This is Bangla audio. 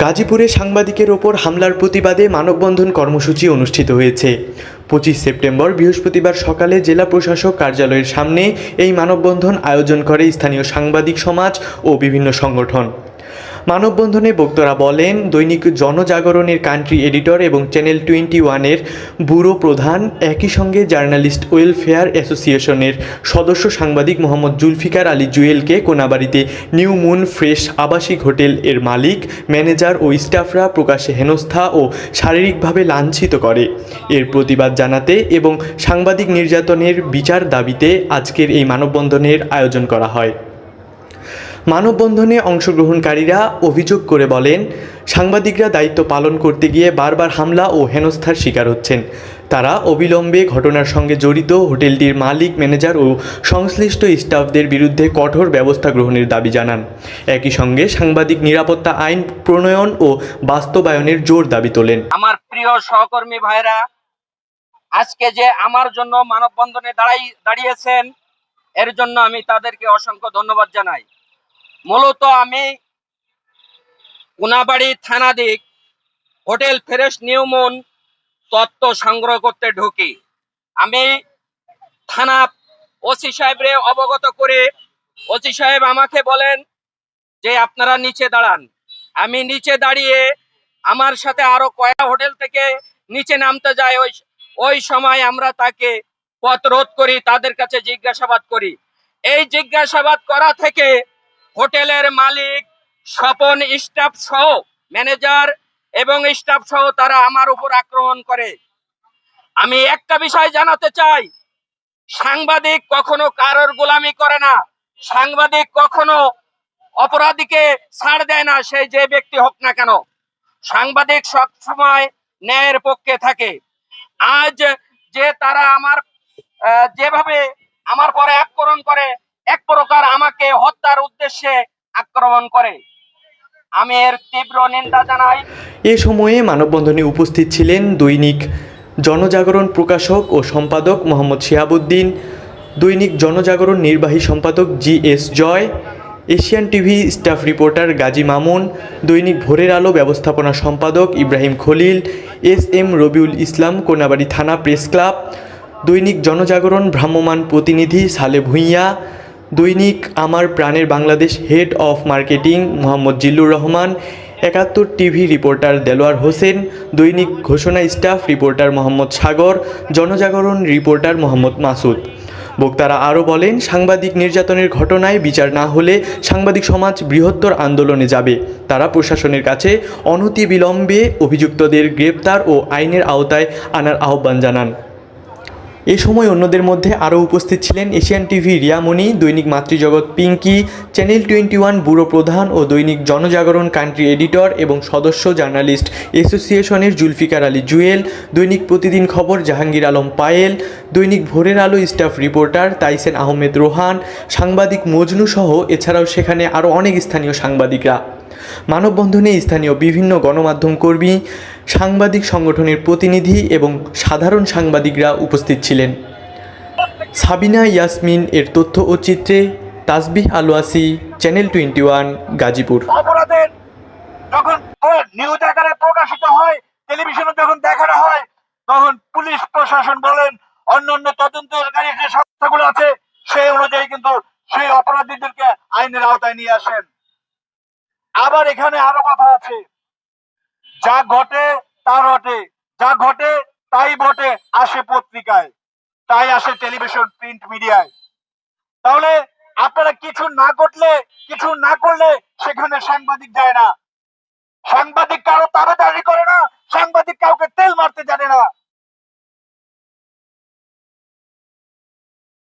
গাজীপুরে সাংবাদিকের ওপর হামলার প্রতিবাদে মানববন্ধন কর্মসূচি অনুষ্ঠিত হয়েছে। 25 সেপ্টেম্বর বৃহস্পতিবার সকালে জেলা প্রশাসক কার্যালয়ের সামনে এই মানববন্ধন আয়োজন করে স্থানীয় সাংবাদিক সমাজ ও বিভিন্ন সংগঠন। মানববন্ধনে বক্তারা বলেন, দৈনিক জনজাগরণের কান্ট্রি এডিটর এবং চ্যানেল 21-এর ব্যুরো প্রধান, একই সঙ্গে জার্নালিস্ট ওয়েলফেয়ার অ্যাসোসিয়েশনের সদস্য সাংবাদিক মোহাম্মদ জুলফিকার আলী জুয়েলকে কোনাবাড়ীতে নিউ মুন ফ্রেশ আবাসিক হোটেল এর মালিক, ম্যানেজার ও স্টাফরা প্রকাশ্যে হেনস্থা ও শারীরিকভাবে লাঞ্ছিত করে। এর প্রতিবাদ জানাতে এবং সাংবাদিক নির্যাতনের বিচার দাবিতে আজকের এই মানববন্ধনের আয়োজন করা হয়। মানববন্ধনে অংশগ্রহণকারীরা অভিযোগ করে বলেন, সাংবাদিকরা দায়িত্ব পালন করতে গিয়ে বারবার হামলা ও হেনস্থার শিকার হচ্ছেন। তারা অবিলম্বে ঘটনার সঙ্গে জড়িত হোটেলটির মালিক, ম্যানেজার ও সংশ্লিষ্ট স্টাফদের বিরুদ্ধে কঠোর ব্যবস্থা গ্রহণের দাবি জানান। একই সঙ্গে সাংবাদিক নিরাপত্তা আইন প্রণয়ন ও বাস্তবায়নের জোর দাবি তোলেন। আমার প্রিয় সহকর্মী ভাইরা, আজকে যে আমার জন্য মানববন্ধনে দাঁড়িয়েছেন, এর জন্য আমি তাদেরকে অসংখ্য ধন্যবাদ জানাই। মূলত আমি কোনাবাড়ী থানাধিক হোটেল ফ্রেশ নিউ মুন তথ্য সংগ্রহ করতে ঢুকি। আমি থানা ওসি সাহেবরে অবগত করে ওসি সাহেব আমাকে বলেন যে আপনারা নিচে দাঁড়ান। আমি নিচে দাঁড়িয়ে আমার সাথে আরো কয়েকটা হোটেল থেকে নিচে নামতে যাই। ওই সময় আমরা তাকে পথ রোধ করি, তাদের কাছে জিজ্ঞাসাবাদ করি। এই জিজ্ঞাসাবাদ করা থেকে হোটেলের মালিক, স্বপন, স্টাফ সহ, ম্যানেজার এবং স্টাফ সহ তারা আমার উপর আক্রমণ করে। আমি একটা বিষয় জানাতে চাই, সাংবাদিক কখনো কারোর গোলামি করে না। সাংবাদিক কখনো অপরাধীকে ছাড় দেয় না, সেই যে ব্যক্তি হোক না কেন। সাংবাদিক সব সময় ন্যায়ের পক্ষে থাকে। আজ যে তারা যেভাবে আমার পরে আক্রমণ করে, এক প্রকার আমাকে হত্যার উদ্দেশ্যে আক্রমণ করে, আমি এর তীব্র নিন্দা জানাই। এ সময়ে মানববন্ধনে উপস্থিত ছিলেন দৈনিক জনজাগরণ প্রকাশক ও সম্পাদক মোহাম্মদ শিহাবুদ্দিন, দৈনিক জনজাগরণ নির্বাহী সম্পাদক GS Joy, Asian TV staff reporter Gazi Mamun, দৈনিক ভোরের আলো ব্যবস্থাপনা সম্পাদক ইব্রাহিম খলিল, SM রবিউল ইসলাম, কোনাবাড়ী থানা প্রেস ক্লাব, দৈনিক জনজাগরণ ভ্রাম্যমাণ প্রতিনিধি সালে ভূঁইয়া, দৈনিক আমার প্রাণের Bangladesh head of marketing Mohammad Zillur Rahman, 71 TV reporter Delwar Hossain, দৈনিক ঘোষণা স্টাফ রিপোর্টার মোহাম্মদ সাগর, জনজাগরণ রিপোর্টার মোহাম্মদ মাসুদ। বক্তারা আরও বলেন, সাংবাদিক নির্যাতনের ঘটনায় বিচার না হলে সাংবাদিক সমাজ বৃহত্তর আন্দোলনে যাবে। তারা প্রশাসনের কাছে অনতিবিলম্বে অভিযুক্তদের গ্রেপ্তার ও আইনের আওতায় আনার আহ্বান জানান। এ সময় অন্যদের মধ্যে আরও উপস্থিত ছিলেন এশিয়ান টিভি রিয়ামণি, দৈনিক মাতৃজগৎ পিঙ্কি, চ্যানেল 21 ব্যুরো প্রধান ও দৈনিক জনজাগরণ কান্ট্রি এডিটর এবং সদস্য জার্নালিস্ট অ্যাসোসিয়েশনের জুলফিকার আলী জুয়েল, দৈনিক প্রতিদিন খবর জাহাঙ্গীর আলম পায়েল, দৈনিক ভোরের আলো স্টাফ রিপোর্টার তাইসেন আহমেদ রোহান, সাংবাদিক মজনু সহ এছাড়াও সেখানে আরও অনেক স্থানীয় সাংবাদিকরা। মানববন্ধনে স্থানীয় বিভিন্ন গণমাধ্যম কর্মী, সাংবাদিক সংগঠনের প্রতিনিধি এবং সাধারণ সাংবাদিকরা উপস্থিত ছিলেন। সাবিনা ইয়াসমিন এর তথ্য ও চিত্রে তাসবিহ আলোয়াসি, চ্যানেল 21, গাজীপুর। অপরাধের যখন নিউজ আকারে প্রকাশিত হয়, টেলিভিশনে যখন দেখানো হয়, তখন পুলিশ প্রশাসন বলেন, অন্যান্য তদন্তকারী যে সংস্থাগুলো আছে, সেই অনুযায়ী কিন্তু সেই অপরাধীদেরকে আইনের আওতায় নিয়ে আসেন। আবার এখানে আরো কথা আছে, যা ঘটে তা রটে, যা ঘটে তাই বটে, আসে পত্রিকায়, তাই আসে টেলিভিশন, প্রিন্ট মিডিয়ায়। তাহলে আপনারা কিছু না ঘটলে, কিছু না করলে সেখানে সাংবাদিক যায় না। সাংবাদিক কারো তাবেদারি করে না।